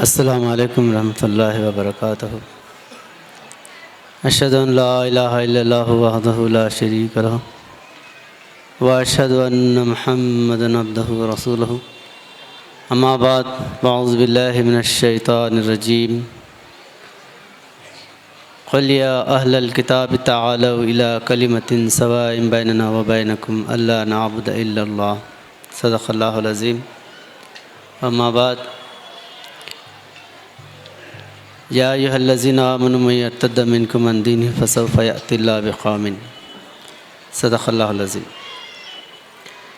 अस्सलामु अलैकुम रहमतुल्लाहि व बरकातुहू। अशहदु अन ला इलाहा इल्लल्लाहु वहदहु ला शरीक लहु व अशहदु अन्न मुहम्मदन अब्दुहु व रसूलुहु। अम्मा बाद अऊज़ु बिल्लाहि मिनश शैतानिर रजीम। क़ुल या अहलल किताब तआलौ इला कलिमतिन सवाइन बैनना व बैनकुम अल्ला नअबुद इल्लल्लाह। सदक़ल्लाहुल अज़ीम। अम्मा बाद या अय्युहल्लज़ीना आमनू मन यर्तद्द मिनकुम अन दीनिही फसौफ़ यअतिल्लाहु बिक़ौमिन। सदक़ल्लाहुल अज़ीम।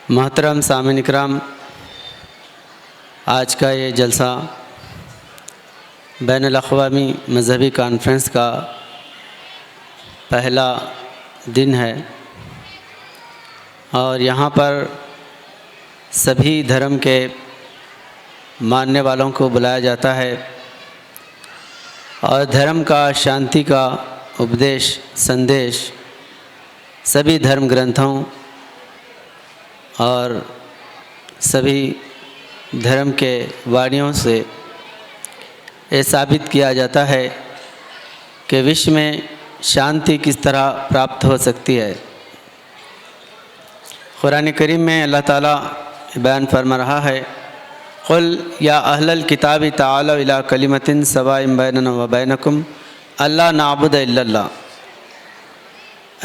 मोहतरम सामिन इकराम, आज का ये जलसा बैनुल अक़वामी मज़हबी कॉन्फ्रेंस का पहला दिन है और यहाँ पर सभी धर्म के मानने वालों को बुलाया जाता है और धर्म का, शांति का उपदेश, संदेश सभी धर्म ग्रंथों और सभी धर्म के वाणियों से ये साबित किया जाता है कि विश्व में शांति किस तरह प्राप्त हो सकती है। कुरान करीम में अल्लाह ताला बयान फरमा रहा है, क़ुल या अहलल किताबि तआलौ इला कलिमतिन सवाइन बैनना व बैनकुम अल्ला नअबुद इल्लल्लाह।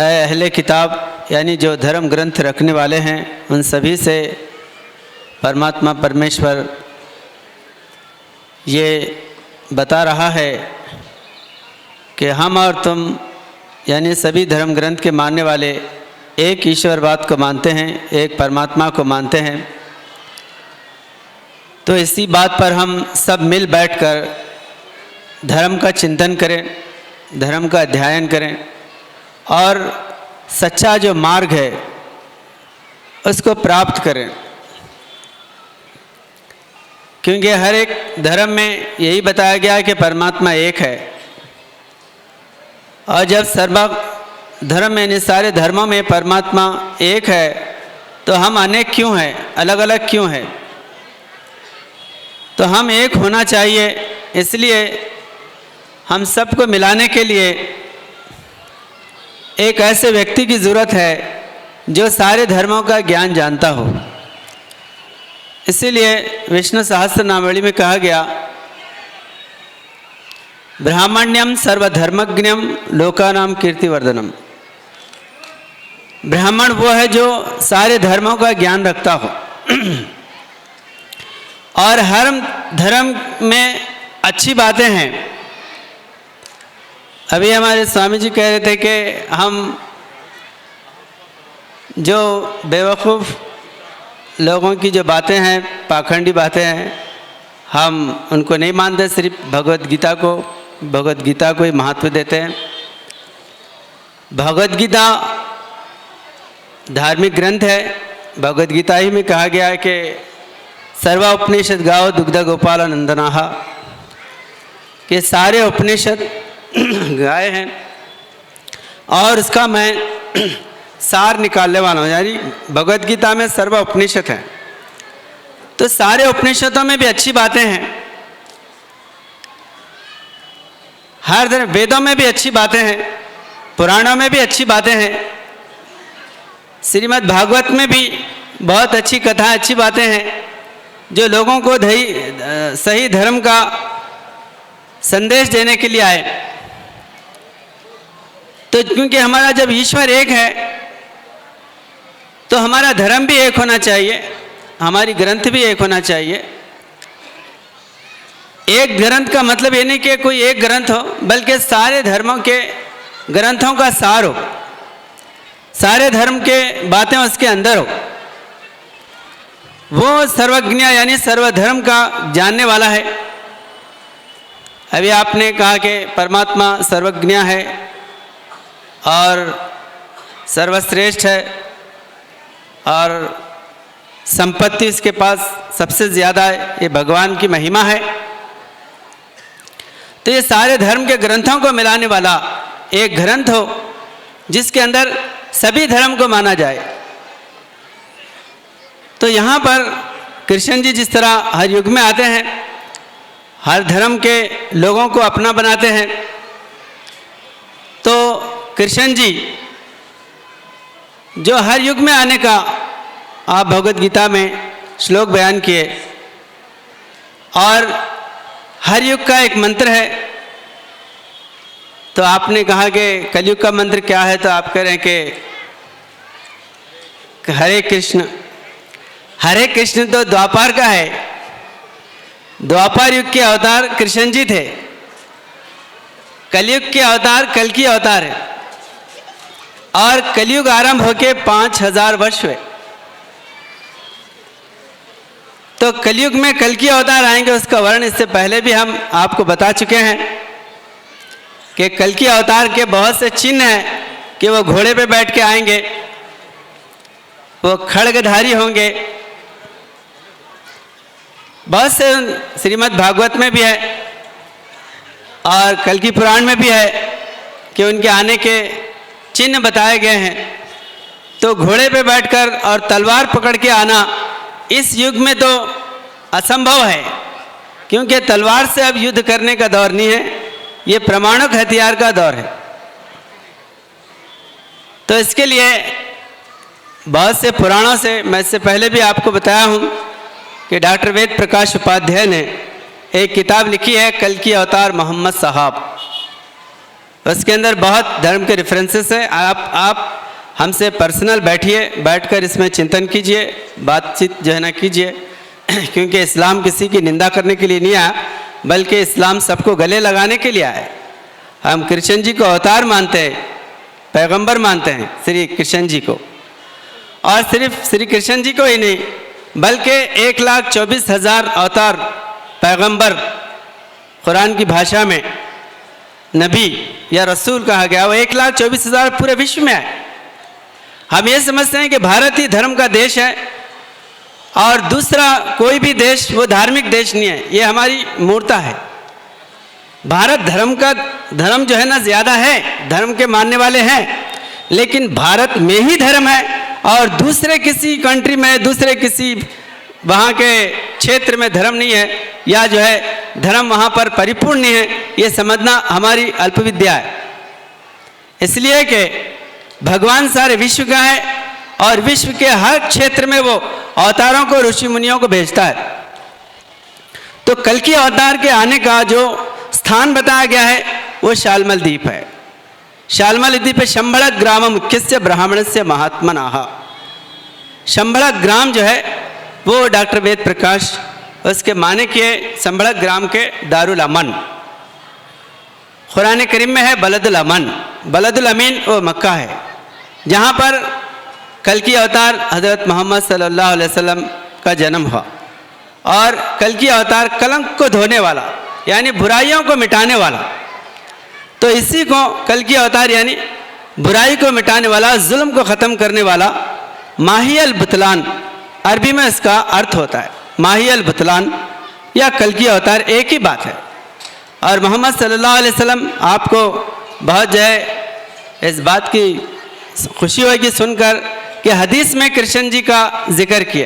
ऐ अहले किताब, यानी जो धर्म ग्रंथ रखने वाले हैं, उन सभी से परमात्मा परमेश्वर ये बता रहा है कि हम और तुम यानी सभी धर्म ग्रंथ के मानने वाले एक ईश्वरवाद को मानते हैं, एक परमात्मा को मानते हैं। तो इसी बात पर हम सब मिल बैठकर धर्म का चिंतन करें, धर्म का अध्ययन करें और सच्चा जो मार्ग है उसको प्राप्त करें, क्योंकि हर एक धर्म में यही बताया गया है कि परमात्मा एक है। और जब सर्व धर्म में, यानी सारे धर्मों में परमात्मा एक है, तो हम अनेक क्यों हैं, अलग अलग क्यों हैं? तो हम एक होना चाहिए। इसलिए हम सबको मिलाने के लिए एक ऐसे व्यक्ति की ज़रूरत है जो सारे धर्मों का ज्ञान जानता हो। इसीलिए विष्णु सहस्त्रनामावली में कहा गया, ब्राह्मण्यम सर्वधर्मज्ञम लोकानाम कीर्तिवर्धनम। ब्राह्मण वो है जो सारे धर्मों का ज्ञान रखता हो और हर धर्म में अच्छी बातें हैं। अभी हमारे स्वामी जी कह रहे थे कि हम जो बेवकूफ़ लोगों की जो बातें हैं, पाखंडी बातें हैं, हम उनको नहीं मानते, सिर्फ भगवत गीता को ही महत्व देते हैं। भगवत गीता धार्मिक ग्रंथ है। भगवत गीता ही में कहा गया है कि सर्वा उपनिषद गाओ दुग्ध गोपाल नंदनाहा, कि सारे उपनिषद गाय हैं और उसका मैं सार निकालने वाला हूँ। यानी भगवत गीता में सर्व उपनिषद हैं, तो सारे उपनिषदों में भी अच्छी बातें हैं। हर धर्म, वेदों में भी अच्छी बातें हैं, पुराणों में भी अच्छी बातें हैं, श्रीमद् भागवत में भी बहुत अच्छी कथा, अच्छी बातें हैं जो लोगों को सही धर्म का संदेश देने के लिए आए। तो क्योंकि हमारा जब ईश्वर एक है तो हमारा धर्म भी एक होना चाहिए, हमारी ग्रंथ भी एक होना चाहिए। एक ग्रंथ का मतलब ये नहीं कि कोई एक ग्रंथ हो, बल्कि सारे धर्मों के ग्रंथों का सार हो, सारे धर्म के बातें उसके अंदर हो। वो सर्वज्ञ यानी सर्वधर्म का जानने वाला है। अभी आपने कहा कि परमात्मा सर्वज्ञ है और सर्वश्रेष्ठ है और संपत्ति इसके पास सबसे ज़्यादा है, ये भगवान की महिमा है। तो ये सारे धर्म के ग्रंथों को मिलाने वाला एक ग्रंथ हो जिसके अंदर सभी धर्म को माना जाए। तो यहाँ पर कृष्ण जी जिस तरह हर युग में आते हैं, हर धर्म के लोगों को अपना बनाते हैं। तो कृष्ण जी जो हर युग में आने का आप भगवत गीता में श्लोक बयान किए, और हर युग का एक मंत्र है। तो आपने कहा कि कलयुग का मंत्र क्या है, तो आप कह रहे हैं कि हरे कृष्ण। हरे कृष्ण तो द्वापर का है। द्वापर युग के अवतार कृष्ण जी थे, कलयुग के अवतार कल की अवतार है, और कलयुग आरंभ होके 5000 वर्ष हुए। तो कलयुग में कल की अवतार आएंगे, उसका वर्ण इससे पहले भी हम आपको बता चुके हैं कि कल की अवतार के बहुत से चिन्ह हैं कि वो घोड़े पे बैठ के आएंगे, वो खड्गधारी होंगे। बहुत से श्रीमद् भागवत में भी है और कल की पुराण में भी है कि उनके आने के चिन्ह बताए गए हैं। तो घोड़े पे बैठकर और तलवार पकड़ के आना इस युग में तो असंभव है, क्योंकि तलवार से अब युद्ध करने का दौर नहीं है, ये परमाणु हथियार का दौर है। तो इसके लिए बहुत से पुराणों से, मैं इससे पहले भी आपको बताया हूँ कि डॉक्टर वेद प्रकाश उपाध्याय ने एक किताब लिखी है कल की अवतार मोहम्मद साहब। उसके अंदर बहुत धर्म के रेफरेंसेस हैं। आप हमसे पर्सनल बैठकर इसमें चिंतन कीजिए, बातचीत जो है ना कीजिए, क्योंकि इस्लाम किसी की निंदा करने के लिए नहीं आया, बल्कि इस्लाम सबको गले लगाने के लिए आया है। हम कृष्ण जी को अवतार मानते हैं, पैगंबर मानते हैं श्री कृष्ण जी को, और सिर्फ श्री कृष्ण जी को ही नहीं बल्कि 1,24,000 अवतार पैगंबर कुरान की भाषा में नबी या रसूल कहा गया, वो 1,24,000 पूरे विश्व में है। हम ये समझते हैं कि भारत ही धर्म का देश है और दूसरा कोई भी देश वो धार्मिक देश नहीं है, ये हमारी मूर्खता है। भारत धर्म जो है ना ज़्यादा है, धर्म के मानने वाले हैं, लेकिन भारत में ही धर्म है और दूसरे किसी कंट्री में, दूसरे किसी वहाँ के क्षेत्र में धर्म नहीं है, या जो है धर्म वहाँ पर परिपूर्ण नहीं है, ये समझना हमारी अल्पविद्या है। इसलिए कि भगवान सारे विश्व का है और विश्व के हर क्षेत्र में वो अवतारों को, ऋषि मुनियों को भेजता है। तो कल की अवतार के आने का जो स्थान बताया गया है वो शालमल द्वीप है। शालमल द्वीप शंबड़ ग्राम मुख्यस्य ब्राह्मणस्य महात्मनाः। शंबड़ ग्राम जो है वो डॉक्टर वेद प्रकाश उसके माने किए शंबड़ ग्राम के दारुल अमन। कुरान करीम में है बलदुल अमन, बलदुल अमीन वो मक्का है, जहाँ पर कल की अवतार हज़रत मोहम्मद सल्लल्लाहु अलैहि वसल्लम का जन्म हुआ। और कल की अवतार कलंक को धोने वाला, यानी बुराइयों को मिटाने वाला। तो इसी को कल की अवतार यानी बुराई को मिटाने वाला, जुल्म को ख़त्म करने वाला, माही अल बुतलान अरबी में इसका अर्थ होता है। माही अल बुतलान या कल की अवतार एक ही बात है। और मोहम्मद सल्लल्लाहु अलैहि वसल्लम आपको बहुत जो है इस बात की खुशी होगी सुनकर कि हदीस में कृष्ण जी का जिक्र किए,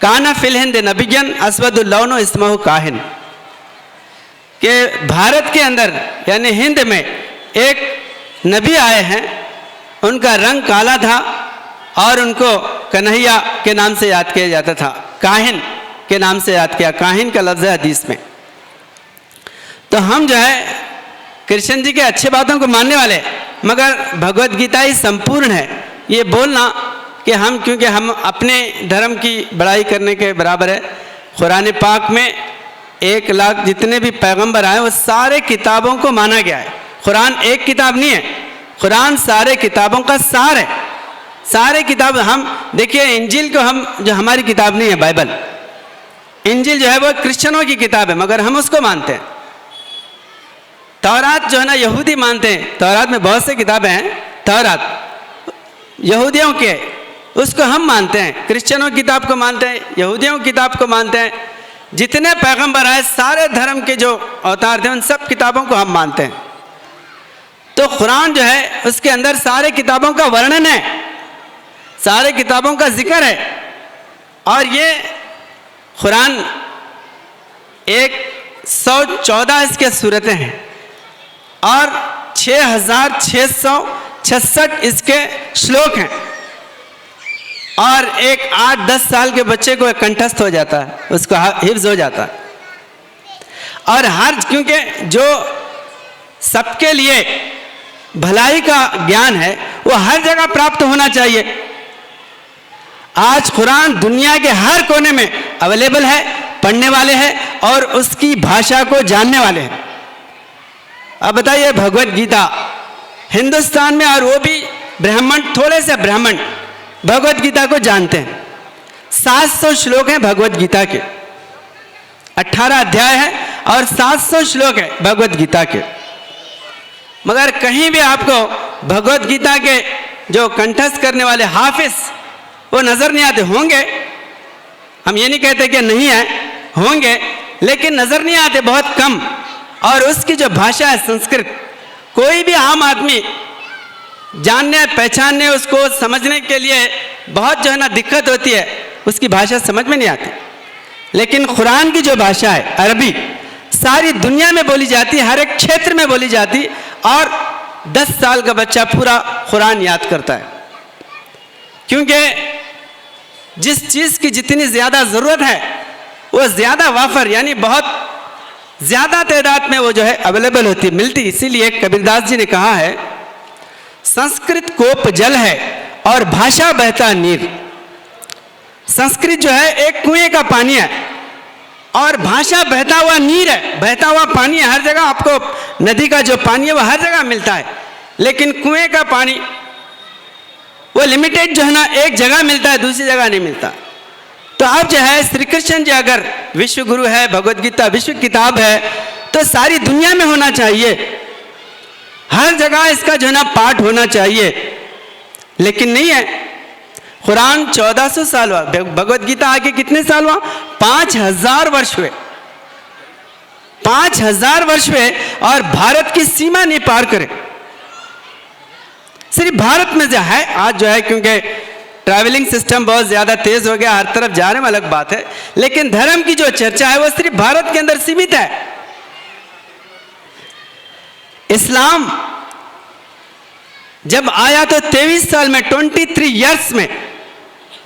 काना फिल हिंद नबियन अस्वदुल्लौन इस्महु काहिन, कि भारत के अंदर यानी हिंद में एक नबी आए हैं, उनका रंग काला था और उनको कन्हैया के नाम से याद किया जाता था, काहिन के नाम से याद किया। काहिन का लफ्ज़ है हदीस में। तो हम जो है कृष्ण जी के अच्छे बातों को मानने वाले, मगर भगवत गीता ही संपूर्ण है। ये बोलना कि हम, क्योंकि हम अपने धर्म की बड़ाई करने के बराबर है। कुरान पाक में 1 लाख जितने भी पैगंबर आए वो सारे किताबों को माना गया है। कुरान एक किताब नहीं है, कुरान सारे किताबों का सार है। सारे किताब हम देखिए, इंजिल को हम जो हमारी किताब नहीं है, बाइबल, इंजिल जो है वो क्रिश्चियनों की किताब है, मगर हम उसको मानते हैं। तौरात जो है ना यहूदी मानते हैं, तौरात में बहुत से किताबें हैं, तौरात यहूदियों के, उसको हम मानते हैं। क्रिश्चियनों की किताब को मानते हैं, यहूदियों की किताब को मानते हैं। जितने पैगंबर आए सारे धर्म के जो अवतार थे उन सब किताबों को हम मानते हैं। तो कुरान जो है उसके अंदर सारे किताबों का वर्णन है, सारे किताबों का जिक्र है। और ये कुरान एक 114 इसके सूरतें हैं और 6666 इसके श्लोक हैं और एक 8-10 साल के बच्चे को कंठस्थ हो जाता है, उसको हिफ्ज हो जाता है। और क्योंकि जो सबके लिए भलाई का ज्ञान है वो हर जगह प्राप्त होना चाहिए। आज कुरान दुनिया के हर कोने में अवेलेबल है, पढ़ने वाले हैं और उसकी भाषा को जानने वाले हैं। अब बताइए, भगवत गीता हिंदुस्तान में, और वो भी ब्राह्मण, थोड़े से ब्राह्मण भगवत गीता को जानते हैं। 700 श्लोक हैं भगवत गीता के, 18 अध्याय है और 700 श्लोक है भगवत गीता के। मगर कहीं भी आपको भगवत गीता के जो कंठस्थ करने वाले हाफिज वो नजर नहीं आते। होंगे, हम ये नहीं कहते कि नहीं है, होंगे, लेकिन नजर नहीं आते, बहुत कम। और उसकी जो भाषा है संस्कृत, कोई भी आम आदमी जानने पहचानने उसको समझने के लिए बहुत जो है ना दिक्कत होती है, उसकी भाषा समझ में नहीं आती। लेकिन कुरान की जो भाषा है अरबी, सारी दुनिया में बोली जाती, हर एक क्षेत्र में बोली जाती और 10 साल का बच्चा पूरा कुरान याद करता है। क्योंकि जिस चीज़ की जितनी ज़्यादा ज़रूरत है वो ज़्यादा वाफर यानी बहुत ज़्यादा तादाद में वो जो है अवेलेबल होती है, मिलती। इसीलिए कबीरदास जी ने कहा है, संस्कृत कोप जल है और भाषा बहता नीर। संस्कृत जो है एक कुएं का पानी है और भाषा बहता हुआ नीर है, बहता हुआ पानी है। हर जगह आपको नदी का जो पानी है वो हर जगह मिलता है, लेकिन कुएं का पानी वो लिमिटेड जो है ना एक जगह मिलता है, दूसरी जगह नहीं मिलता। तो अब जो है श्री कृष्ण जी अगर विश्व गुरु है, भगवत गीता विश्व किताब है, तो सारी दुनिया में होना चाहिए, हर जगह इसका जो है ना पाठ होना चाहिए। लेकिन नहीं है। कुरान 1400 साल हुआ, भगवत गीता आगे कितने साल हुआ? 5000 वर्ष हुए, 5000 वर्ष हुए और भारत की सीमा नहीं पार करे। सिर्फ भारत में जो है आज जो है, क्योंकि ट्रैवलिंग सिस्टम बहुत ज़्यादा तेज़ हो गया, हर तरफ जा रहे में अलग बात है, लेकिन धर्म की जो चर्चा है वो सिर्फ भारत के अंदर सीमित है। इस्लाम जब आया तो 23 साल में, 23 ईयर्स में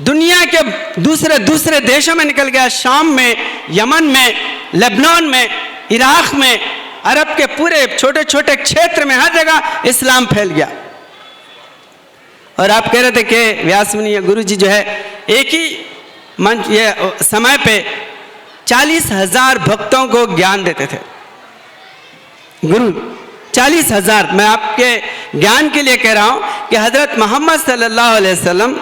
दुनिया के दूसरे देशों में निकल गया। शाम में, यमन में, लेबनान में, इराक में, अरब के पूरे छोटे छोटे क्षेत्र में हर जगह इस्लाम फैल गया। और आप कह रहे थे कि व्यास मुनि या गुरु जी जो है एक ही मंच ये समय पे 40,000 भक्तों को ज्ञान देते थे। गुरु 40,000, मैं आपके ज्ञान के लिए कह रहा हूं कि हजरत मोहम्मद सल्लल्लाहु अलैहि वसल्लम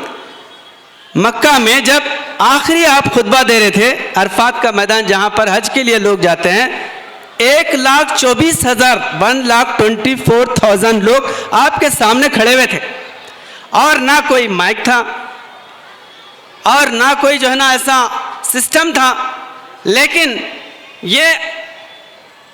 मक्का में जब आखिरी आप खुतबा दे रहे थे, अरफात का मैदान जहां पर हज के लिए लोग जाते हैं, 1,24,000 1,24,000 लोग आपके सामने खड़े हुए थे और ना कोई माइक था और ना कोई जो है ना ऐसा सिस्टम था। लेकिन ये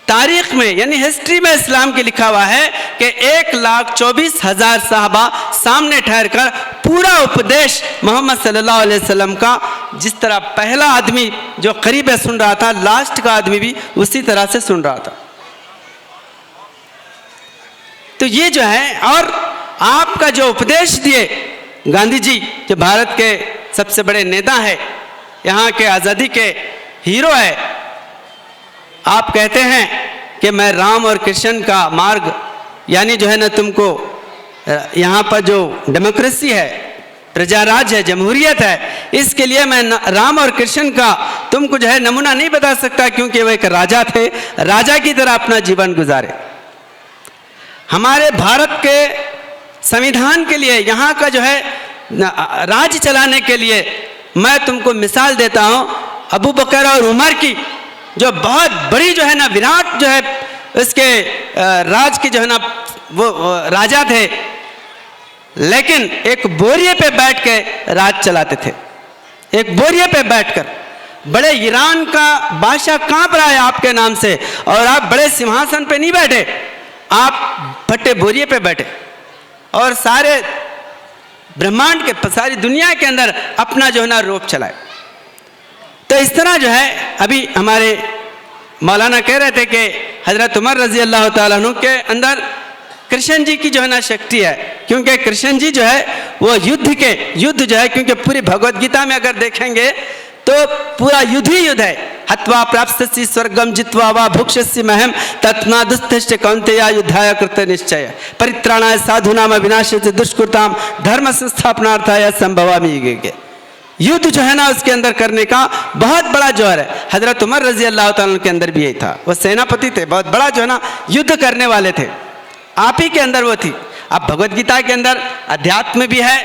तारीख में यानी हिस्ट्री में इस्लाम की लिखा हुआ है कि 1,24,000 साहबा सामने ठहरकर पूरा उपदेश मोहम्मद सल्लल्लाहु अलैहि वसल्लम का, जिस तरह पहला आदमी जो करीब है सुन रहा था, लास्ट का आदमी भी उसी तरह से सुन रहा था। तो ये जो है, और आपका जो उपदेश दिए गांधी जी, जो भारत के सबसे बड़े नेता है, यहाँ के आज़ादी के हीरो है, आप कहते हैं कि मैं राम और कृष्ण का मार्ग यानी जो है ना तुमको यहाँ पर जो डेमोक्रेसी है, प्रजाराज है, जमहूरियत है, इसके लिए मैं राम और कृष्ण का तुमको जो है नमूना नहीं बता सकता, क्योंकि वो एक राजा थे, राजा की तरह अपना जीवन गुजारे। हमारे भारत के संविधान के लिए, यहाँ का जो है राज्य चलाने के लिए मैं तुमको मिसाल देता हूँ अबू बकर और उमर की, जो बहुत बड़ी जो है ना विराट जो है इसके राज की जो है ना वो राजा थे, लेकिन एक बोरिये पे बैठ के राज चलाते थे। एक बोरिये पे बैठकर बड़े ईरान का बादशाह कांप रहा है आपके नाम से, और आप बड़े सिंहासन पे नहीं बैठे, आप फटे बोरिये पे बैठे और सारे ब्रह्मांड के, सारी दुनिया के अंदर अपना जो है ना रोप चलाए। तो इस तरह जो है अभी हमारे मौलाना कह रहे थे कि हजरत उमर रजी अल्लाह ताला अन्हु के अंदर कृष्ण जी की जो है ना शक्ति है, क्योंकि कृष्ण जी जो है वो युद्ध जो है, क्योंकि पूरी भगवत गीता में अगर देखेंगे तो पूरा युद्ध ही युद्ध है। हत्वा प्राप्स्यसि स्वर्गम जित्वा वा भुक्ष्यसि मह्यम तत्नादुत्तिष्ठ कौन्तेय युद्धाय कृत निश्चय परित्राणाय साधूनां विनाशाय दुष्कृताम धर्म संस्थापनार्थाय संभवामि युगे। युद्ध जो है ना उसके अंदर करने का बहुत बड़ा जोर है। हजरत उमर रजी अल्लाह ताला के अंदर भी यही था, वो सेनापति थे, बहुत बड़ा जो है ना युद्ध करने वाले थे, आप ही के अंदर वो थी। अब भगवत गीता के अंदर अध्यात्म भी है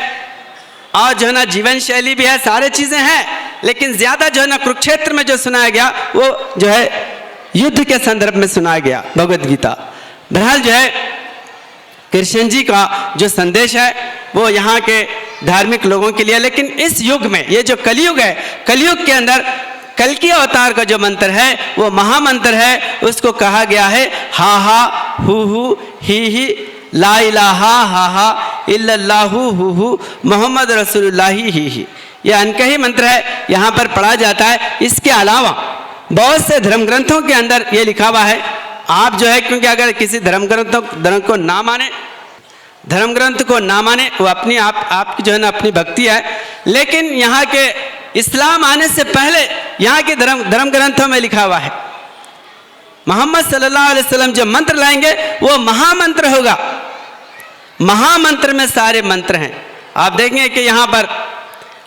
और जो है ना जीवन शैली भी है, सारे चीजें हैं, लेकिन ज्यादा जो है ना कुरुक्षेत्र में जो सुनाया गया वो जो है युद्ध के संदर्भ में सुनाया गया भगवत गीता। बहरहाल जो है कृष्ण जी का जो संदेश है वो यहाँ के धार्मिक लोगों के लिए, लेकिन इस युग में ये जो कलयुग है, कलयुग के अंदर कल की अवतार का जो मंत्र है वो महामंत्र है, उसको कहा गया है हा हा हु ही ला इलाहा हा हा इल्लल्लाहु हु मोहम्मद रसूलुल्लाह ही। ये अनकही मंत्र है, यहाँ पर पढ़ा जाता है। इसके अलावा बहुत से धर्म ग्रंथों के अंदर ये लिखा हुआ है। आप जो है, क्योंकि अगर किसी धर्म को ना माने, धर्म ग्रंथ को ना माने, वो अपनी आपकी जो है ना अपनी भक्ति है, लेकिन यहाँ के इस्लाम आने से पहले यहाँ के धर्म ग्रंथों में लिखा हुआ है मोहम्मद सल्लल्लाहु अलैहि वसल्लम जो मंत्र लाएंगे वो महामंत्र होगा। महामंत्र में सारे मंत्र हैं। आप देखेंगे कि यहाँ पर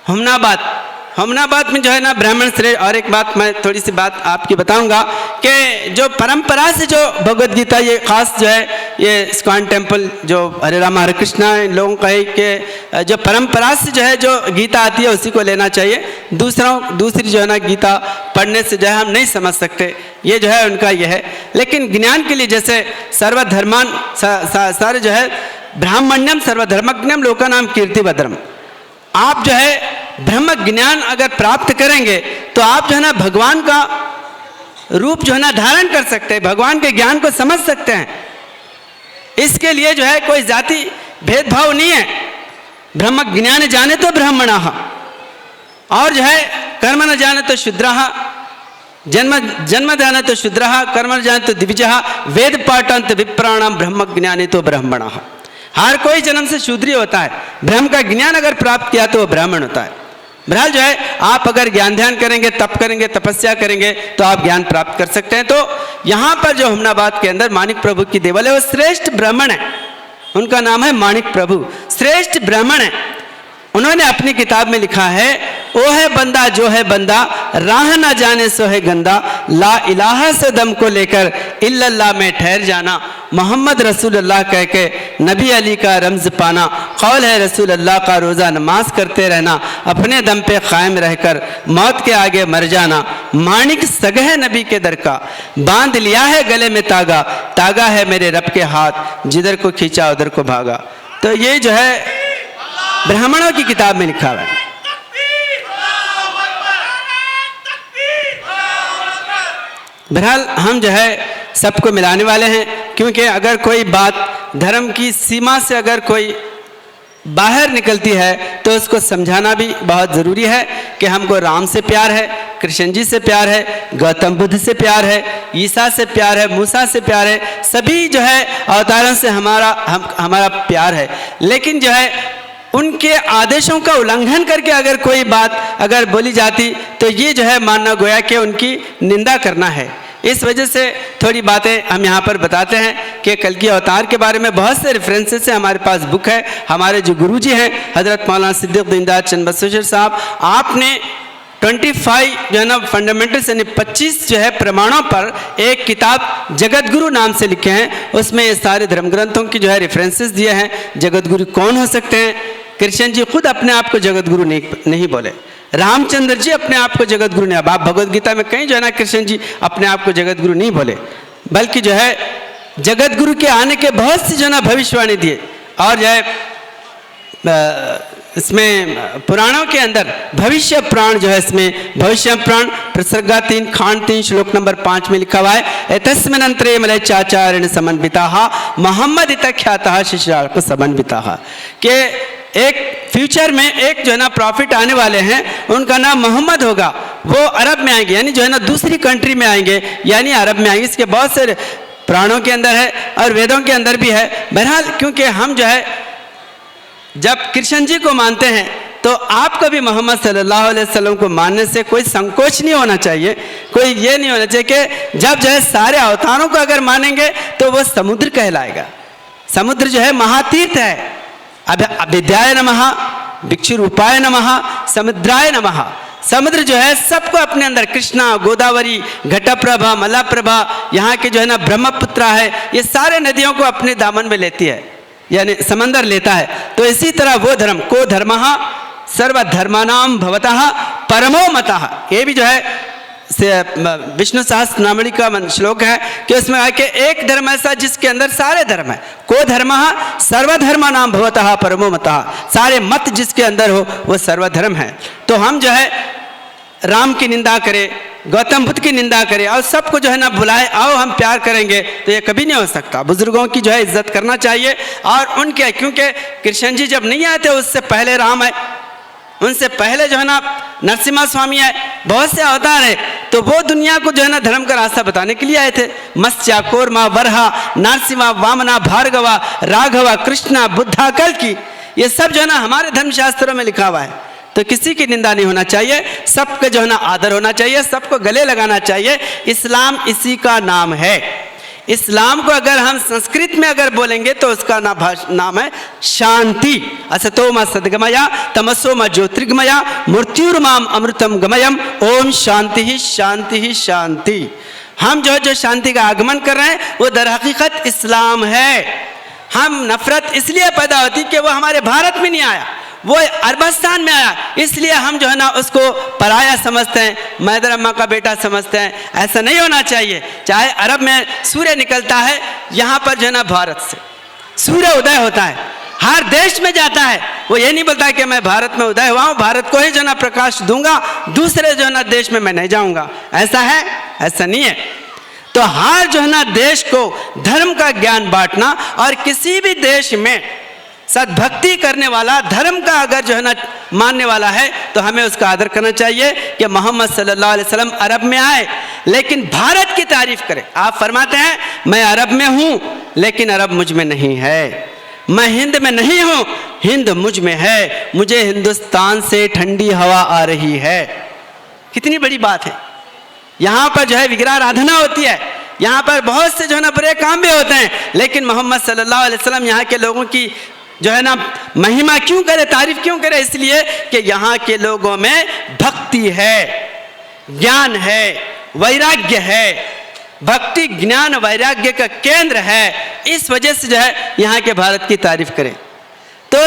हमनाबाद में जो है ना ब्राह्मण श्रेष्ठ। और एक बात मैं थोड़ी सी बात आपकी बताऊंगा कि जो परंपरा से जो भगवत गीता, ये खास जो है ये इस्कॉन टेम्पल जो हरे राम हरे कृष्णा इन लोगों का है कि जो परंपरा से जो है जो गीता आती है उसी को लेना चाहिए। दूसरी जो है ना गीता पढ़ने से जो है हम नहीं समझ सकते, ये जो है उनका ये है। लेकिन ज्ञान के लिए जैसे सर्वधर्मान सारे जो है ब्राह्मण्यम सर्वधर्मज्ञम लोकानाम कीर्तिभद्रम, आप जो है ब्रह्म ज्ञान अगर प्राप्त करेंगे तो आप जो है ना भगवान का रूप जो है ना धारण कर सकते हैं, भगवान के ज्ञान को समझ सकते हैं। इसके लिए जो है कोई जाति भेदभाव नहीं है। ब्रह्म ज्ञान जाने तो ब्राह्मणाः और जो है कर्म न जाने तो शूद्राः, जन्म जाने तो शूद्राः, कर्म न जाने तो द्विजः, वेद पाठंत विप्राणाम ब्रह्म ज्ञाने तो ब्राह्मणाः। हर कोई जन्म से शूद्री होता है, ब्रह्म का ज्ञान अगर प्राप्त किया तो वो ब्राह्मण होता है। बहरहाल जो है आप अगर ज्ञान ध्यान करेंगे, तप करेंगे, तपस्या करेंगे तो आप ज्ञान प्राप्त कर सकते हैं। तो यहाँ पर जो हमनाबाद के अंदर माणिक प्रभु की देवल है वो श्रेष्ठ ब्राह्मण है, उनका नाम है माणिक प्रभु, श्रेष्ठ ब्राह्मण है। उन्होंने अपनी किताब में लिखा है ओ है बंदा जो है बंदा राह ना जाने सो है गंदा, ला इलाहा से दम को लेकर इल्लल्लाह में ठहर जाना, मोहम्मद रसूलुल्लाह कह के नबी अली का रमज पाना, कौल है रसूलुल्लाह का रोज़ा नमाज करते रहना, अपने दम पे कायम रहकर मौत के आगे मर जाना, माणिक सगह नबी के दर का बांध लिया है गले में तागा, तागा है मेरे रब के हाथ जिधर को खींचा उधर को भागा। तो ये जो है ब्राह्मणों की किताब में लिखा हुआ है। बहरहाल हम जो है सबको मिलाने वाले हैं, क्योंकि अगर कोई बात धर्म की सीमा से अगर कोई बाहर निकलती है तो उसको समझाना भी बहुत ज़रूरी है कि हमको राम से प्यार है, कृष्ण जी से प्यार है, गौतम बुद्ध से प्यार है, ईसा से प्यार है, मूसा से प्यार है, सभी जो है अवतारों से हमारा प्यार है। लेकिन जो है उनके आदेशों का उल्लंघन करके अगर कोई बात अगर बोली जाती तो ये जो है मानना गोया कि उनकी निंदा करना है। इस वजह से थोड़ी बातें हम यहाँ पर बताते हैं कि कल की अवतार के बारे में बहुत से रेफरेंसेस है, हमारे पास बुक है। हमारे जो गुरुजी हैं हजरत मौलाना सिद्दीक दीनदयाल चंद बसवेश्वर साहब, आपने 25 जो है ना फंडामेंटल्स यानी 25 जो है प्रमाणों पर एक किताब जगत गुरु नाम से लिखे हैं। उसमें ये सारे धर्म ग्रंथों की जो है रेफरेंसेस दिए हैं। जगत गुरु कौन हो सकते हैं? कृष्ण जी खुद अपने आप को जगत गुरु नहीं बोले, रामचंद्र जी अपने आप को जगत गुरु नहीं। अब आप भगवत गीता में कहीं जो है ना कृष्ण जी अपने आप को जगत गुरु नहीं बोले, बल्कि जो है जगत गुरु के आने के बहुत सी जो है ना भविष्यवाणी दिए। और जो है इसमें पुराणों के अंदर भविष्य पुराण जो है, इसमें भविष्य पुराण प्रसर्गा 3 खांड 3 श्लोक नंबर 5 में लिखा हुआ है तस्मिनंतरे मलचाचारण समन्विता मोहम्मद इत ख्याता शिष्यार्क समन्विता, के एक फ्यूचर में एक जो है ना प्रॉफिट आने वाले हैं, उनका नाम मोहम्मद होगा। वो अरब में आएंगे, यानी जो है ना दूसरी कंट्री में आएंगे, यानी अरब में आएंगे। इसके बहुत से पुराणों के अंदर है और वेदों के अंदर भी है। बहरहाल क्योंकि हम जो है जब कृष्ण जी को मानते हैं तो आपको भी मोहम्मद सल्लल्लाहु अलैहि वसल्लम को मानने से कोई संकोच नहीं होना चाहिए, कोई ये नहीं होना चाहिए कि जब जो है सारे अवतारों को अगर मानेंगे तो वो समुद्र कहलाएगा। समुद्र जो है महातीर्थ है। अब अविद्याय नमः, भिक्षु रूपाय नमः, समुद्राय नमः। समुद्र जो है सबको अपने अंदर, कृष्णा, गोदावरी, घटप्रभा, मलाप्रभा, यहाँ के जो है ना ब्रह्मपुत्र है, ये सारे नदियों को अपने दामन में लेती है, यानी समंदर लेता है। तो इसी तरह वो धर्म, को धर्मः सर्वधर्मानां भवतः परमो मतः, ये भी जो है विष्णु सहस्त्रनामावली का श्लोक है कि उसमें है कि एक धर्म ऐसा जिसके अंदर सारे धर्म है। को धर्मः सर्वधर्मानां भवतः परमो मतः, सारे मत जिसके अंदर हो वो सर्वधर्म है। तो हम जो है राम की निंदा करें, गौतम बुद्ध की निंदा करें और सबको जो है ना बुलाए, आओ हम प्यार करेंगे, तो ये कभी नहीं हो सकता। बुजुर्गों की जो है इज्जत करना चाहिए और उनके, क्योंकि कृष्ण जी जब नहीं आए थे उससे पहले राम है, उनसे पहले जो है ना नरसिम्हा स्वामी है, बहुत से अवतार है। तो वो दुनिया को जो है ना धर्म का रास्ता बताने के लिए आए थे। मत्स्य, कूर्मा, वरहा, नरसिम्हा, वामना, भार्गवा, राघवा, कृष्णा, बुद्धा, कल्कि, ये सब जो है ना हमारे धर्मशास्त्रों में लिखा हुआ है। तो किसी की निंदा नहीं होना चाहिए, सबके जो है ना आदर होना चाहिए, सबको गले लगाना चाहिए। इस्लाम इसी का नाम है। इस्लाम को अगर हम संस्कृत में अगर बोलेंगे तो उसका नाम है शांति। असतोमा सद्गमया तमसोमा ज्योतिर्गमया मृत्युर्माम अमृतम गमयम ओम शांति ही शांति ही शांति। हम जो शांति का आगमन कर रहे हैं वो दर हकीकत इस्लाम है। हम नफरत इसलिए पैदा होती कि वो हमारे भारत में नहीं आया, वो अरबस्तान में आया, इसलिए हम जो है ना उसको पराया समझते हैं, मैदर अम्मा का बेटा समझते हैं। ऐसा नहीं होना चाहिए। चाहे अरब में सूर्य निकलता है, यहाँ पर जो है ना भारत से सूर्य उदय होता है, हर देश में जाता है। वो ये नहीं बोलता कि मैं भारत में उदय हुआ हूँ, भारत को ही जो है ना प्रकाश दूंगा, दूसरे जो है ना देश में मैं नहीं जाऊँगा। ऐसा है? ऐसा नहीं है। तो हर जो है ना देश को धर्म का ज्ञान बांटना, और किसी भी देश में सद्भक्ति करने वाला, धर्म का अगर जो है ना मानने वाला है तो हमें उसका आदर करना चाहिए कि मोहम्मद सल्लल्लाहु अलैहि वसल्लम अरब में आए लेकिन भारत की तारीफ करें। आप फरमाते हैं मैं अरब में हूँ लेकिन अरब मुझ में नहीं है, मैं हिंद में नहीं हूँ, हिंद मुझ में है, मुझे हिंदुस्तान से ठंडी हवा आ रही है। कितनी बड़ी बात है। यहाँ पर जो है विग्रह आराधना होती है, यहाँ पर बहुत से जो है ना बुरे काम भी होते हैं, लेकिन मोहम्मद सल्लल्लाहु अलैहि वसल्लम यहाँ के लोगों की जो है ना महिमा क्यों करे, तारीफ क्यों करे? इसलिए कि यहाँ के लोगों में भक्ति है, ज्ञान है, वैराग्य है। भक्ति, ज्ञान, वैराग्य का केंद्र है। इस वजह से जो है यहाँ के भारत की तारीफ करें। तो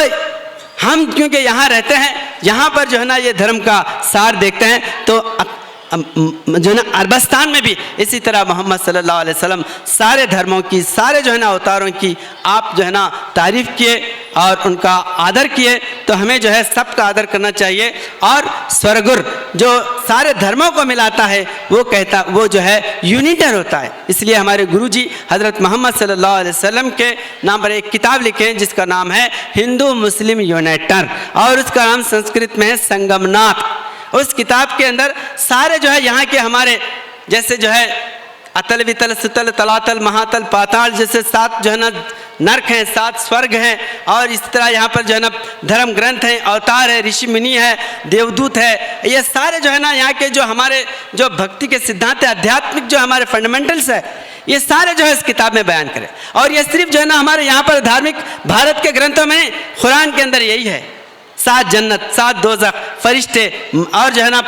हम क्योंकि यहाँ रहते हैं, यहाँ पर जो है ना ये धर्म का सार देखते हैं, तो जो है ना अरबस्तान में भी इसी तरह मोहम्मद सल्लल्लाहु अलैहि वसल्लम सारे धर्मों की, सारे जो है ना अवतारों की आप जो है ना तारीफ किए और उनका आदर किए। तो हमें जो है सबका आदर करना चाहिए। और स्वरगुर जो सारे धर्मों को मिलाता है, वो कहता, वो जो है यूनिटर होता है। इसलिए हमारे गुरुजी हज़रत मोहम्मद सल्लल्लाहु अलैहि वसल्लम के नाम पर एक किताब लिखे हैं जिसका नाम है हिंदू मुस्लिम यूनाइटर, और उसका नाम संस्कृत में है संगमनाथ। उस किताब के अंदर सारे जो है यहाँ के हमारे, जैसे जो है अतल वितल सुतल तलातल महातल पाताल, जैसे 7 जो है ना नरक हैं, 7 स्वर्ग हैं, और इस तरह यहाँ पर जो है ना धर्म ग्रंथ हैं, अवतार है, ऋषि मुनि है, देवदूत है। ये सारे जो है ना यहाँ के जो हमारे जो भक्ति के सिद्धांत है, आध्यात्मिक जो हमारे फंडामेंटल्स है, ये सारे जो है इस किताब में बयान करें। और ये सिर्फ जो है ना हमारे यहाँ पर धार्मिक भारत के ग्रंथों में, कुरान के अंदर यही है। 7 जन्नत, 7 दोज़ख, फरिश्ते, और जो है ना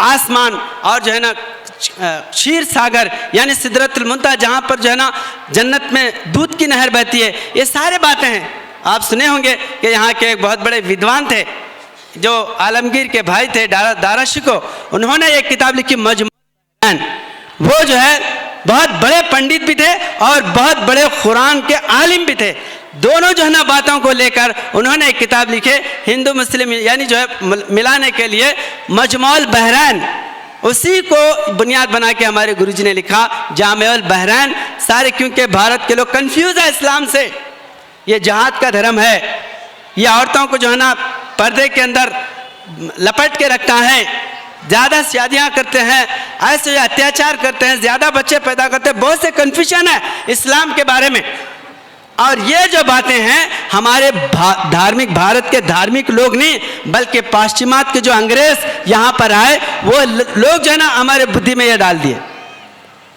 आसमान, और जो है ना क्षीर सागर यानी सिदरतुल मुंतहा, जहाँ पर जो है ना जन्नत में दूध की नहर बहती है। ये सारे बातें हैं। आप सुने होंगे कि यहाँ के एक बहुत बड़े विद्वान थे जो आलमगीर के भाई थे, दारा शिकोह, उन्होंने एक किताब लिखी मजमू। वो जो है बहुत बड़े पंडित भी थे और बहुत बड़े कुरान के आलिम भी थे। दोनों जो है ना बातों को लेकर उन्होंने एक किताब लिखे हिंदू मुस्लिम यानी जो है मिलाने के लिए मजमुअल बहरैन। उसी को बुनियाद बना के हमारे गुरुजी ने लिखा जामेउल बहरैन। सारे क्योंकि भारत के लोग कंफ्यूज है इस्लाम से, ये जहाद का धर्म है, ये औरतों को जो है ना पर्दे के अंदर लपेट के रखता है, ज़्यादा शादियाँ करते हैं, ऐसे अत्याचार करते हैं, ज़्यादा बच्चे पैदा करते हैं, बहुत से कन्फ्यूजन है इस्लाम के बारे में। और ये जो बातें हैं हमारे धार्मिक भारत के धार्मिक लोग नहीं, बल्कि पाश्चिमात्य के जो अंग्रेज यहाँ पर आए वो लोग जो है ना हमारे बुद्धि में ये डाल दिए।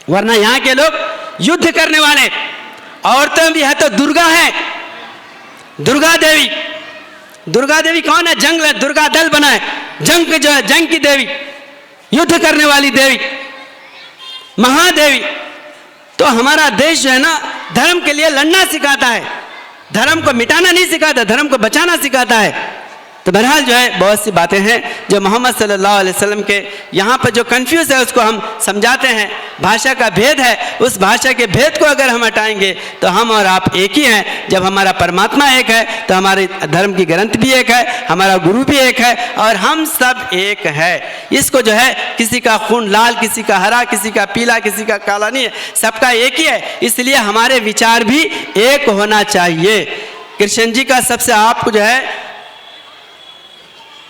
वरना यहाँ के लोग युद्ध करने वाले, औरतें भी है तो दुर्गा है, दुर्गा देवी। दुर्गा देवी कौन है? जंग है, दुर्गा दल बनाए, जंग जो है जंग की देवी, युद्ध करने वाली देवी, महादेवी। तो हमारा देश जो है ना धर्म के लिए लड़ना सिखाता है, धर्म को मिटाना नहीं सिखाता, धर्म को बचाना सिखाता है। तो बहरहाल जो है बहुत सी बातें हैं जो मोहम्मद सल्लल्लाहु अलैहि वसल्लम के यहाँ पर जो कन्फ्यूज है उसको हम समझाते हैं। भाषा का भेद है, उस भाषा के भेद को अगर हम हटाएंगे तो हम और आप एक ही हैं। जब हमारा परमात्मा एक है तो हमारे धर्म की ग्रंथ भी एक है, हमारा गुरु भी एक है और हम सब एक है। इसको जो है किसी का खून लाल, किसी का हरा, किसी का पीला, किसी का काला नहीं है, सबका एक ही है। इसलिए हमारे विचार भी एक होना चाहिए। कृष्ण जी का सबसे आपको जो है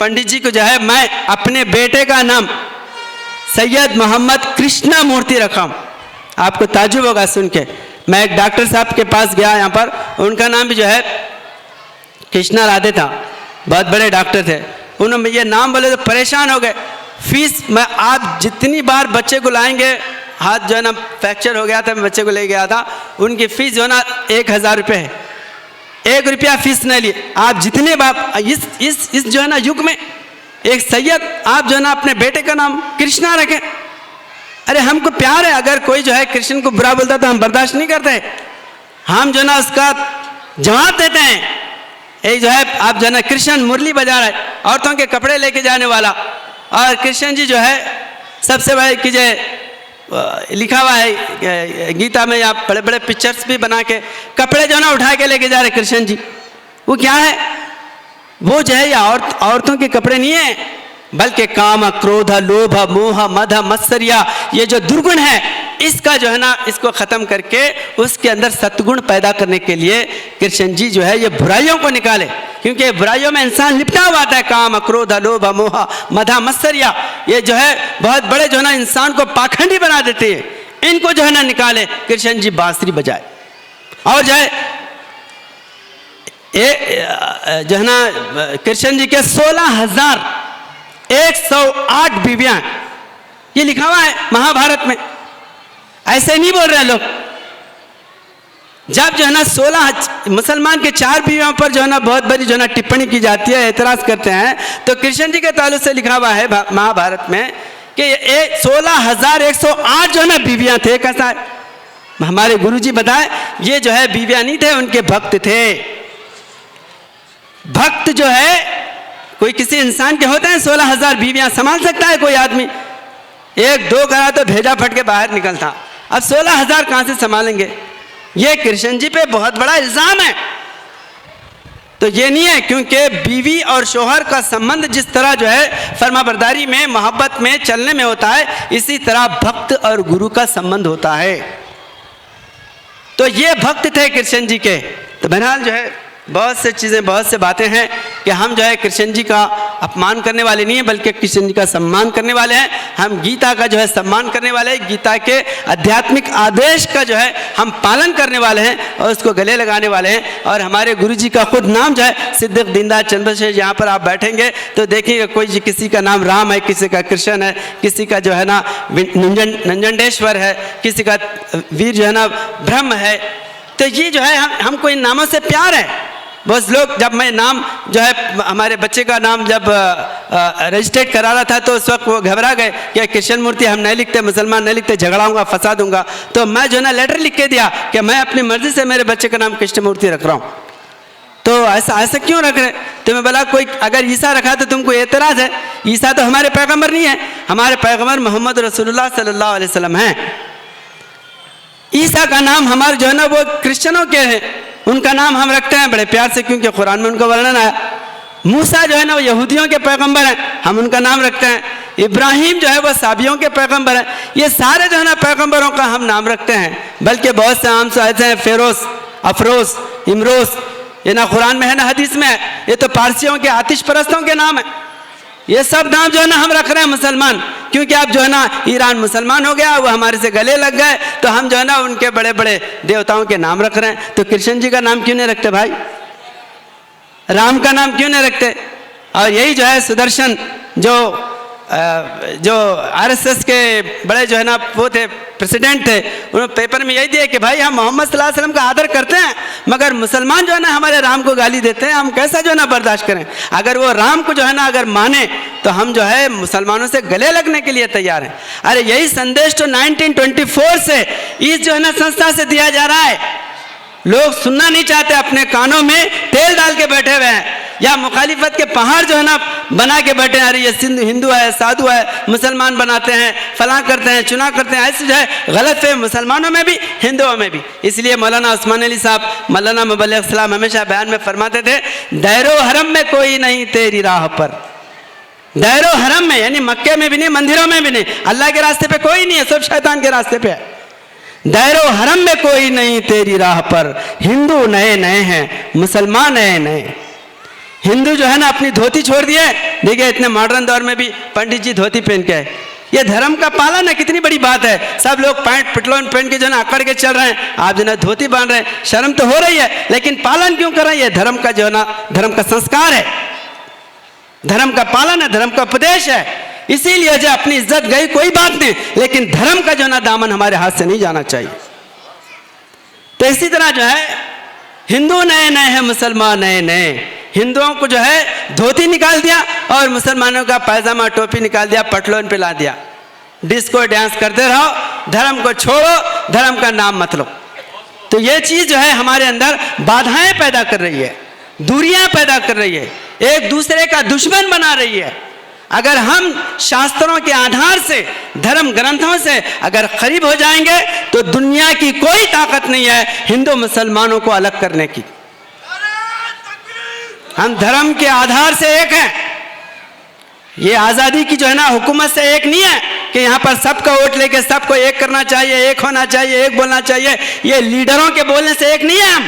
पंडित जी को जो है मैं अपने बेटे का नाम सैयद मोहम्मद कृष्णा मूर्ति रखा हूँ। आपको ताज्जुब होगा सुन के। मैं एक डॉक्टर साहब के पास गया यहाँ पर, उनका नाम भी जो है कृष्णा राधे था, बहुत बड़े डॉक्टर थे। उन्होंने ये नाम बोले तो परेशान हो गए। फीस मैं आप जितनी बार बच्चे को लाएंगे, हाथ जो है ना फ्रैक्चर हो गया था, मैं बच्चे को ले गया था, उनकी फीस जो है ना 1000 रुपये है, 1 रुपया फीस नहीं लिए। आप जितने बाप इस जो है ना युग में एक सैयद आप जो है ना अपने बेटे का नाम कृष्णा रखें। अरे हमको प्यार है, अगर कोई जो है कृष्ण को बुरा बोलता तो हम बर्दाश्त नहीं करते, हम जो है ना उसका जवाब देते हैं। एक जो है आप जो है ना कृष्ण मुरली बजा रहे, औरतों के कपड़े लेके जाने वाला, और कृष्ण जी जो है सबसे बड़े कीजिए लिखा हुआ है गीता में, आप बड़े बड़े पिक्चर्स भी बना के कपड़े जो ना उठा के लेके जा रहे कृष्ण जी। वो क्या है? वो जो है औरतों के कपड़े नहीं है, बल्कि काम, क्रोध, लोभ, मोह, मद, मत्सरिया, ये जो दुर्गुण है इसका जो है ना इसको खत्म करके उसके अंदर सत्गुण पैदा करने के लिए कृष्ण जी जो है ये बुराइयों को निकाले। क्योंकि बुराइयों में इंसान लिपटा हुआ आता है, काम, क्रोध, लोभ, मोह, मदा, मत्सरिया, ये जो है बहुत बड़े जो है ना इंसान को पाखंडी बना देते हैं। इनको जो है ना निकाले कृष्ण जी बांसुरी बजाए। और जो है जो है ना कृष्ण जी के 16,108 बीवियां, ये लिखा हुआ है महाभारत में। ऐसे नहीं बोल रहे लोग। जब जो है ना 16 मुसलमान के 4 बीवियों पर जो है ना बहुत बड़ी जो है ना टिप्पणी की जाती है, एतराज करते हैं, तो कृष्ण जी के ताल्लुक से लिखा हुआ है महाभारत में कि 16,108 जो है ना बीवियां थे। कैसा है? हमारे गुरुजी बताए ये जो है बीवियां नहीं थे, उनके भक्त थे। भक्त जो है कोई किसी इंसान के होते हैं 16,000 बीवियां संभाल सकता है कोई आदमी? 1-2 करा तो भेजा फट के बाहर निकलता। अब 16,000 कहां से संभालेंगे? ये कृष्ण जी पे बहुत बड़ा इल्जाम है। तो ये नहीं है, क्योंकि बीवी और शोहर का संबंध जिस तरह जो है फरमाबरदारी में, मोहब्बत में, चलने में होता है, इसी तरह भक्त और गुरु का संबंध होता है। तो ये भक्त थे कृष्ण जी के। तो बहरहाल जो है बहुत से चीज़ें, बहुत से बातें हैं कि हम जो है कृष्ण जी का अपमान करने वाले नहीं हैं, बल्कि कृष्ण जी का सम्मान करने वाले हैं। हम गीता का जो है सम्मान करने वाले हैं, गीता के आध्यात्मिक आदेश का जो है हम पालन करने वाले हैं और उसको गले लगाने वाले हैं। और हमारे गुरु जी का खुद नाम जो है सिद्दीक दीनदयाल चंद्रशेखर, यहाँ पर आप बैठेंगे तो देखिएगा कोई जी किसी का नाम राम है, किसी का कृष्ण है, किसी का जो है ना नंजंडेश्वर है, किसी का वीर जो है ना ब्रह्म है। तो ये जो है हमको इन नामों से प्यार है। बस लोग, जब मैं नाम जो है हमारे बच्चे का नाम जब रजिस्ट्रेट करा रहा था तो उस वक्त वो घबरा गए कि कृष्ण मूर्ति हम नहीं लिखते, मुसलमान नहीं लिखते, झगड़ाऊंगा, फंसा दूंगा। तो मैं जो है ना लेटर लिख के दिया कि मैं अपनी मर्जी से मेरे बच्चे का नाम कृष्ण मूर्ति रख रहा हूँ। तो ऐसा क्यों रख रहे? तो मैं बोला कोई अगर ईसा रखा तो तुमको एतराज़ है? ईसा तो हमारे पैगम्बर नहीं है, हमारे पैगम्बर मोहम्मद रसूलुल्लाह सल्लल्लाहु अलैहि वसल्लम हैं। ईसा का नाम हमारे जो है ना वो क्रिश्चियनों के हैं, उनका नाम हम रखते हैं बड़े प्यार से, क्योंकि कुरान में उनका वर्णन आया। मूसा जो है ना वो यहूदियों के पैगंबर हैं, हम उनका नाम रखते हैं। इब्राहिम जो है वो साबियों के पैगंबर हैं। ये सारे जो है ना पैगंबरों का हम नाम रखते हैं। बल्कि बहुत से आम से ऐसे हैं, फेरोस, अफरोस, इमरोस, ये ना कुरान में है ना हदीस में है। ये तो पारसियों के आतिश परस्तों के नाम है। ये सब नाम जो है ना हम रख रहे हैं मुसलमान, क्योंकि अब जो है ना ईरान मुसलमान हो गया, वो हमारे से गले लग गए, तो हम जो है ना उनके बड़े बड़े देवताओं के नाम रख रहे हैं। तो कृष्ण जी का नाम क्यों नहीं रखते भाई? राम का नाम क्यों नहीं रखते? और यही जो है सुदर्शन जो आरएसएस के बड़े जो है ना वो थे, प्रेसिडेंट थे, उन्होंने पेपर में यही दिया कि भाई हम मोहम्मद सल्लल्लाहु अलैहि वसल्लम का आदर करते हैं, मगर मुसलमान जो है ना हमारे राम को गाली देते हैं, हम कैसा जो है ना बर्दाश्त करें? अगर वो राम को जो है ना अगर माने तो हम जो है मुसलमानों से गले लगने के लिए तैयार हैं। अरे यही संदेश तो 1924 से इस जो है ना संस्था से दिया जा रहा है। लोग सुनना नहीं चाहते, अपने कानों में तेल डाल के बैठे हुए हैं, या मुखालिफत के पहाड़ जो है ना बना के बैठे हैं। अरे ये हिंदू है, साधु है, मुसलमान बनाते हैं, फलां करते हैं, चुनाव करते हैं, ऐसे जो है गलत है मुसलमानों में भी हिंदुओं में भी। इसलिए मौलाना उस्मान अली साहब, मौलाना मुबल्लिग सलाम हमेशा बयान में फरमाते थे, दायरो हरम में कोई नहीं तेरी राह पर। दायरो हरम में यानी मक्के में भी नहीं, मंदिरों में भी नहीं, अल्लाह के रास्ते पे कोई नहीं है, सब शैतान के रास्ते पे है। दायरो हरम में कोई नहीं तेरी राह पर, हिंदू नए नए हैं, मुसलमान नए नए। हिंदू जो है ना अपनी धोती छोड़ दिए, देखिए इतने मॉडर्न दौर में भी पंडित जी धोती पहन के है। ये धर्म का पालन है, कितनी बड़ी बात है। सब लोग पैंट पटलून पहन के जो है ना अकड़ के चल रहे हैं, आप जो है धोती बांध रहे हैं, शर्म तो हो रही है, लेकिन पालन क्यों कर रहे हैं? ये धर्म का जो है ना धर्म का संस्कार है, धर्म का पालन है, धर्म का उपदेश है। इसीलिए जो अपनी इज्जत गई कोई बात नहीं, लेकिन धर्म का जो ना दामन हमारे हाथ से नहीं जाना चाहिए। तो इसी तरह जो है हिंदू नए नए हैं, मुसलमान नए नए। हिंदुओं को जो है धोती निकाल दिया और मुसलमानों का पायजामा टोपी निकाल दिया, पटलोन पे ला दिया। डिस्को डांस करते रहो, धर्म को छोड़ो, धर्म का नाम मत लो। तो ये चीज जो है हमारे अंदर बाधाएं पैदा कर रही है, दूरियां पैदा कर रही है, एक दूसरे का दुश्मन बना रही है। अगर हम शास्त्रों के आधार से, धर्म ग्रंथों से अगर करीब हो जाएंगे तो दुनिया की कोई ताकत नहीं है हिंदू मुसलमानों को अलग करने की। हम धर्म के आधार से एक हैं। ये आज़ादी की जो है ना हुकूमत से एक नहीं है कि यहाँ पर सबका वोट लेके सबको एक करना चाहिए, एक होना चाहिए, एक बोलना चाहिए। ये लीडरों के बोलने से एक नहीं है।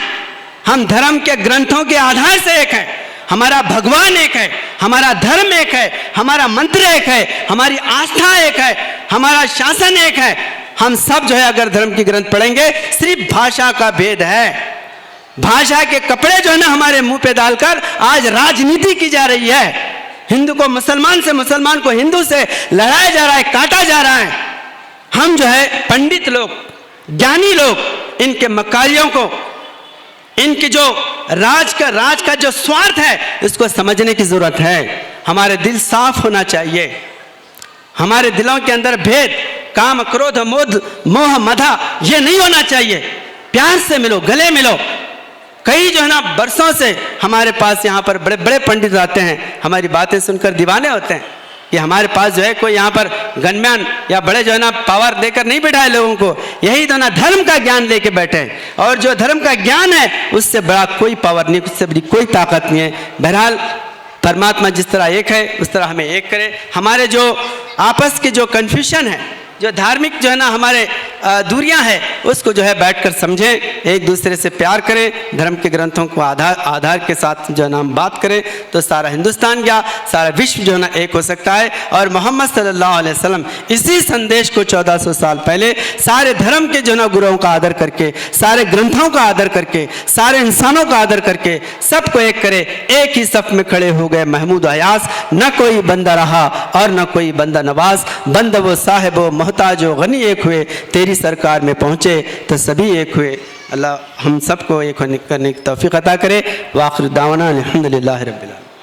हम धर्म के ग्रंथों के आधार से एक है। हमारा भगवान एक है, हमारा धर्म एक है, हमारा मंत्र एक है, हमारी आस्था एक है, हमारा शासन एक है। हम सब जो है अगर धर्म की ग्रंथ पढ़ेंगे, सिर्फ भाषा का भेद है। भाषा के कपड़े जो है ना हमारे मुंह पे डालकर आज राजनीति की जा रही है। हिंदू को मुसलमान से, मुसलमान को हिंदू से लड़ाया जा रहा है, काटा जा रहा है। हम जो है पंडित लोग, ज्ञानी लोग, इनके मकारियों को, इनकी जो राज का जो स्वार्थ है, इसको समझने की जरूरत है। हमारे दिल साफ होना चाहिए। हमारे दिलों के अंदर भेद, काम, क्रोध, मोह, मदा ये नहीं होना चाहिए। प्यार से मिलो, गले मिलो। कई जो है ना बरसों से हमारे पास यहाँ पर बड़े बड़े पंडित आते हैं, हमारी बातें सुनकर दीवाने होते हैं कि हमारे पास जो है कोई यहाँ पर गनमैन या बड़े जो है ना पावर देकर नहीं बैठाए लोगों को। यही तो ना धर्म का ज्ञान लेके बैठे हैं, और जो धर्म का ज्ञान है उससे बड़ा कोई पावर नहीं, उससे बड़ी कोई ताकत नहीं है। बहरहाल परमात्मा जिस तरह एक है उस तरह हमें एक करे। हमारे जो आपस के जो कन्फ्यूजन है, जो धार्मिक जो है ना हमारे दूरियां हैं, उसको जो है बैठकर समझें, एक दूसरे से प्यार करें, धर्म के ग्रंथों को आधार के साथ जो है ना हम बात करें, तो सारा हिंदुस्तान या सारा विश्व जो है ना एक हो सकता है। और मोहम्मद सल्लल्लाहु अलैहि वसल्लम इसी संदेश को 1400 साल पहले सारे धर्म के जो है ना गुरुओं का आदर करके, सारे ग्रंथों का आदर करके, सारे इंसानों का आदर करके सबको एक करे। एक ही सफ में खड़े हो गए महमूद अयास, न कोई बंदा रहा और न कोई बंदा नवाज। बंद वो साहिब वो मोहताज गनी एक हुए, तेरी सरकार में पहुँचे तो सभी एक हुए। अल्लाह हम सबको एक करने की तौफीक अता करे। वाखिर दावाना अल्हम्दुलिल्लाहि रब्बिल आलमीन।